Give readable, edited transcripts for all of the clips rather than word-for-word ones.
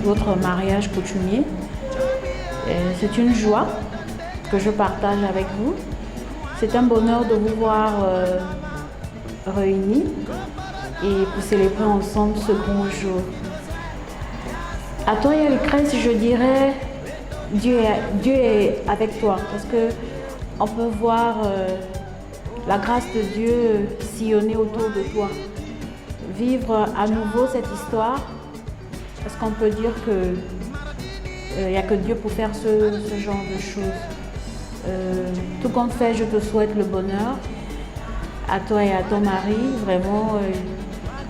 votre mariage coutumier. C'est une joie que je partage avec vous. C'est un bonheur de vous voir réunis et pour célébrer ensemble ce grand jour. À toi et à Lucrèce, je dirais Dieu est avec toi parce que on peut voir la grâce de Dieu sillonner autour de toi. Vivre à nouveau cette histoire, parce qu'on peut dire que il n'y a que Dieu pour faire ce genre de choses. Tout compte fait, je te souhaite le bonheur à toi et à ton mari, vraiment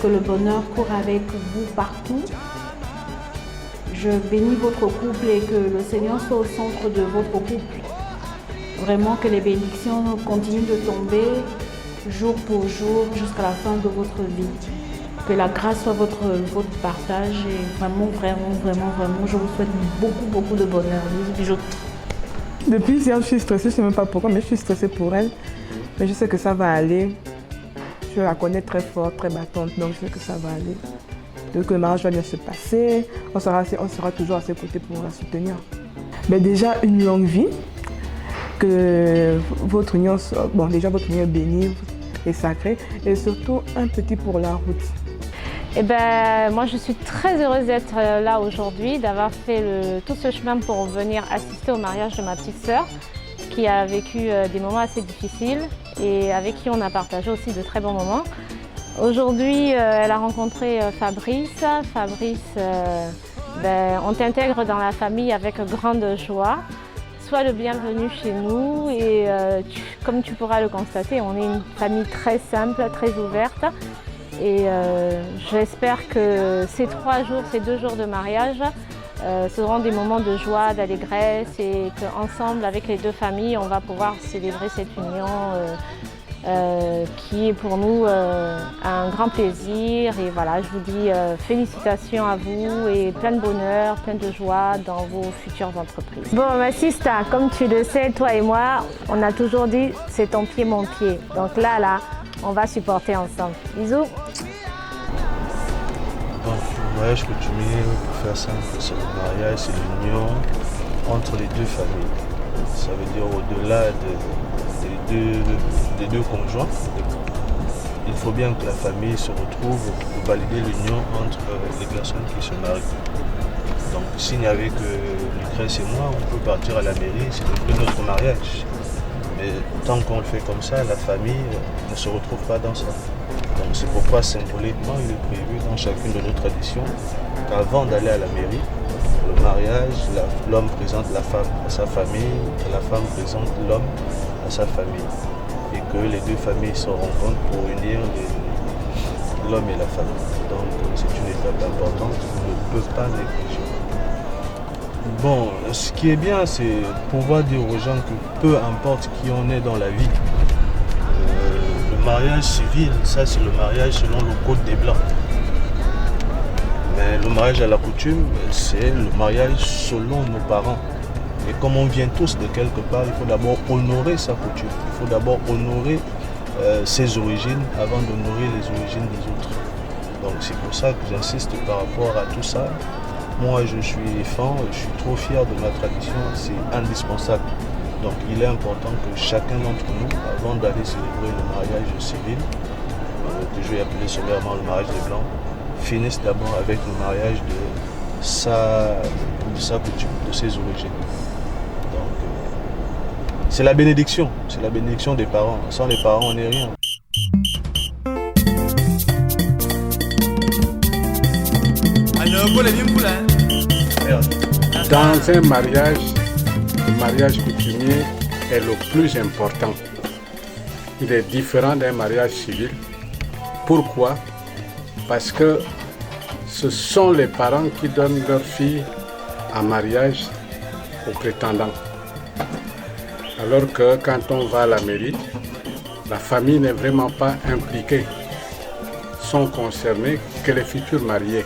que le bonheur court avec vous partout. Je bénis votre couple et que le Seigneur soit au centre de votre couple. Vraiment que les bénédictions continuent de tomber jour pour jour jusqu'à la fin de votre vie. Que la grâce soit votre partage et vraiment, je vous souhaite beaucoup de bonheur. Bisous. Depuis hier, je suis stressée, je ne sais même pas pourquoi, mais je suis stressée pour elle. Mais je sais que ça va aller. Je la connais très forte, très battante, donc je sais que ça va aller. Donc le mariage va bien se passer, on sera toujours à ses côtés pour la soutenir. Mais déjà une longue vie, que votre union soit, déjà votre union est bénie et sacrée, et surtout un petit pour la route. Eh ben, moi je suis très heureuse d'être là aujourd'hui, d'avoir fait tout ce chemin pour venir assister au mariage de ma petite sœur, qui a vécu des moments assez difficiles et avec qui on a partagé aussi de très bons moments. Aujourd'hui, elle a rencontré Fabrice. Fabrice, on t'intègre dans la famille avec grande joie. Sois le bienvenu chez nous et comme tu pourras le constater, on est une famille très simple, très ouverte. Et j'espère que ces 3 jours, ces 2 jours de mariage seront des moments de joie, d'allégresse et qu'ensemble, avec les 2 familles, on va pouvoir célébrer cette union qui est pour nous un grand plaisir. Et voilà, je vous dis félicitations à vous et plein de bonheur, plein de joie dans vos futures entreprises. Bon, ma sista, comme tu le sais, toi et moi, on a toujours dit c'est ton pied, mon pied. Donc là, on va supporter ensemble. Bisous. Donc, le mariage coutumier, pour faire simple, c'est le mariage, c'est l'union entre les 2 familles. Ça veut dire au-delà des deux conjoints, il faut bien que la famille se retrouve pour valider l'union entre les personnes qui se marient. Donc s'il n'y avait que Lucrèce et moi, on peut partir à la mairie, célébrer notre mariage. Mais tant qu'on le fait comme ça, la famille ne se retrouve pas dans ça. Donc c'est pourquoi symboliquement il est prévu dans chacune de nos traditions qu'avant d'aller à la mairie, le mariage, l'homme présente la femme à sa famille, et la femme présente l'homme à sa famille. Et que les 2 familles se rencontrent pour unir l'homme et la femme. Donc c'est une étape importante qu'on ne peut pas négliger. Bon, ce qui est bien, c'est pouvoir dire aux gens que peu importe qui on est dans la vie, le mariage civil, ça c'est le mariage selon le code des Blancs. Mais le mariage à la coutume, c'est le mariage selon nos parents. Et comme on vient tous de quelque part, il faut d'abord honorer sa coutume. Il faut d'abord honorer ses origines avant d'honorer les origines des autres. Donc c'est pour ça que j'insiste par rapport à tout ça. Moi je suis fan, je suis trop fier de ma tradition, c'est indispensable. Donc il est important que chacun d'entre nous, avant d'aller célébrer le mariage civil, que je vais appeler sommairement le mariage des Blancs, finisse d'abord avec le mariage de sa coutume, de ses origines. Donc c'est la bénédiction des parents. Sans les parents, on n'est rien. Dans un mariage, le mariage coutumier est le plus important. Il est différent d'un mariage civil. Pourquoi? Parce que ce sont les parents qui donnent leur fille en mariage aux prétendants. Alors que quand on va à la mairie, la famille n'est vraiment pas impliquée. Sont concernés que les futurs mariés.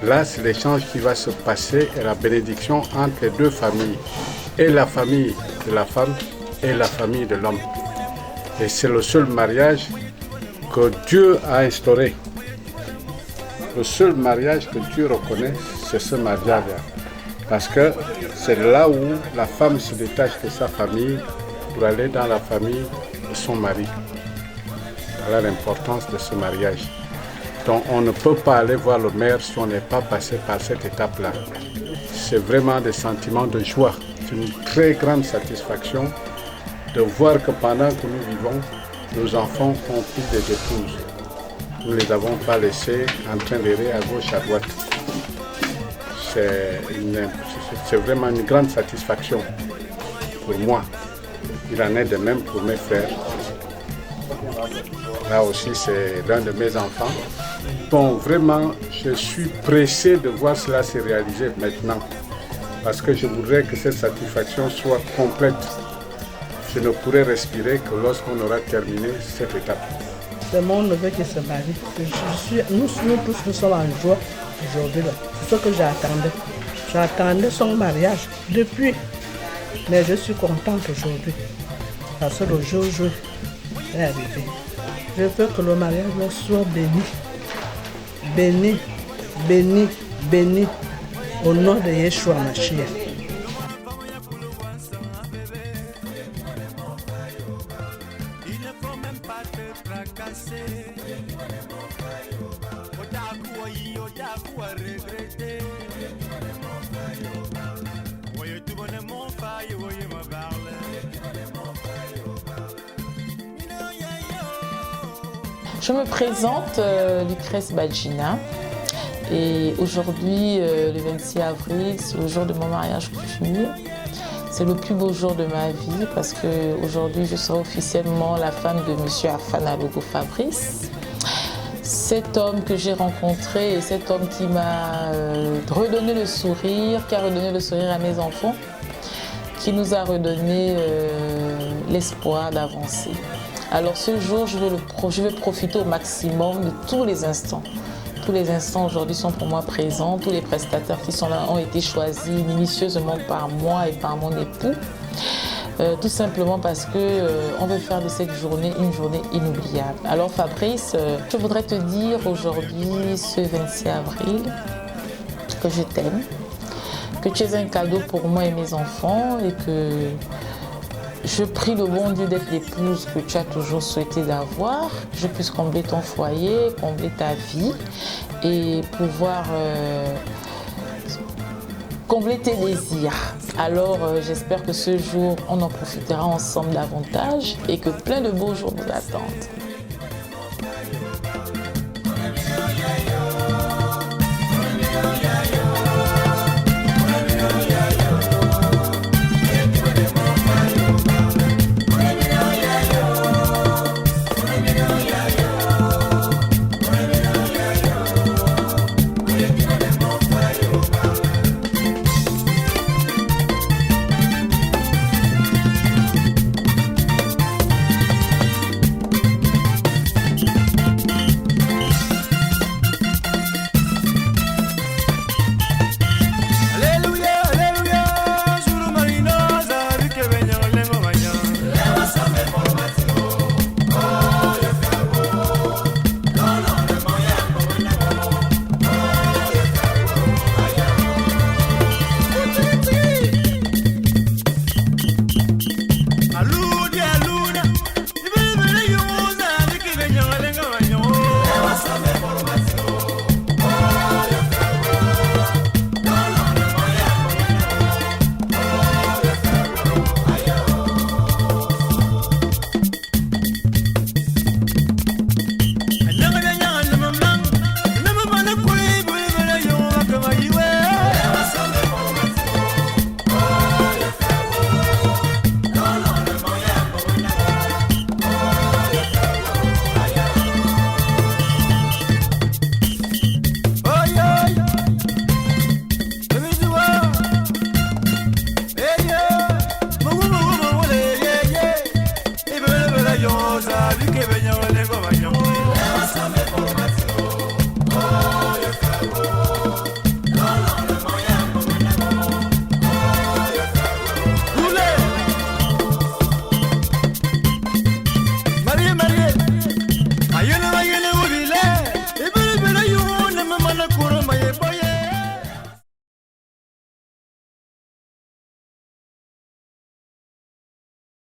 Là, c'est l'échange qui va se passer et la bénédiction entre les 2 familles, et la famille de la femme et la famille de l'homme. Et c'est le seul mariage que Dieu a instauré. le seul mariage que Dieu reconnaît, c'est ce mariage-là. Parce que c'est là où la femme se détache de sa famille pour aller dans la famille de son mari. Voilà l'importance de ce mariage. Donc on ne peut pas aller voir le maire si on n'est pas passé par cette étape-là. C'est vraiment des sentiments de joie. C'est une très grande satisfaction de voir que pendant que nous vivons, nos enfants font plus des épouses. Nous ne les avons pas laissés en train d'errer à gauche, à droite. C'est vraiment une grande satisfaction pour moi. Il en est de même pour mes frères. Là aussi, c'est l'un de mes enfants. Bon, vraiment, je suis pressé de voir cela se réaliser maintenant. Parce que je voudrais que cette satisfaction soit complète. Je ne pourrai respirer que lorsqu'on aura terminé cette étape. C'est mon neveu qui se marie. Nous tous, nous sommes en joie aujourd'hui. C'est ce que j'attendais. J'attendais son mariage depuis. Mais je suis contente aujourd'hui. Parce que le jour est arrivé. Je veux que le mariage soit béni. Béni, béni, béni. Au nom de Yeshua Mashiach. Je me présente, Lucrèce Badjina, et aujourd'hui, le 26 avril, c'est le jour de mon mariage coutumier. C'est le plus beau jour de ma vie parce qu'aujourd'hui, je serai officiellement la femme de M. Afana Logo Fabrice. Cet homme que j'ai rencontré et cet homme qui m'a redonné le sourire, qui a redonné le sourire à mes enfants, qui nous a redonné l'espoir d'avancer. Alors ce jour, je vais profiter au maximum de tous les instants. Tous les instants aujourd'hui sont pour moi présents. Tous les prestataires qui sont là ont été choisis minutieusement par moi et par mon époux. Tout simplement parce qu'on veut faire de cette journée une journée inoubliable. Alors Fabrice, je voudrais te dire aujourd'hui, ce 26 avril, que je t'aime, que tu es un cadeau pour moi et mes enfants et que je prie le bon Dieu d'être l'épouse que tu as toujours souhaité d'avoir, que je puisse combler ton foyer, combler ta vie et pouvoir combler tes désirs. Alors j'espère que ce jour, on en profitera ensemble davantage et que plein de beaux jours nous attendent. Yeah.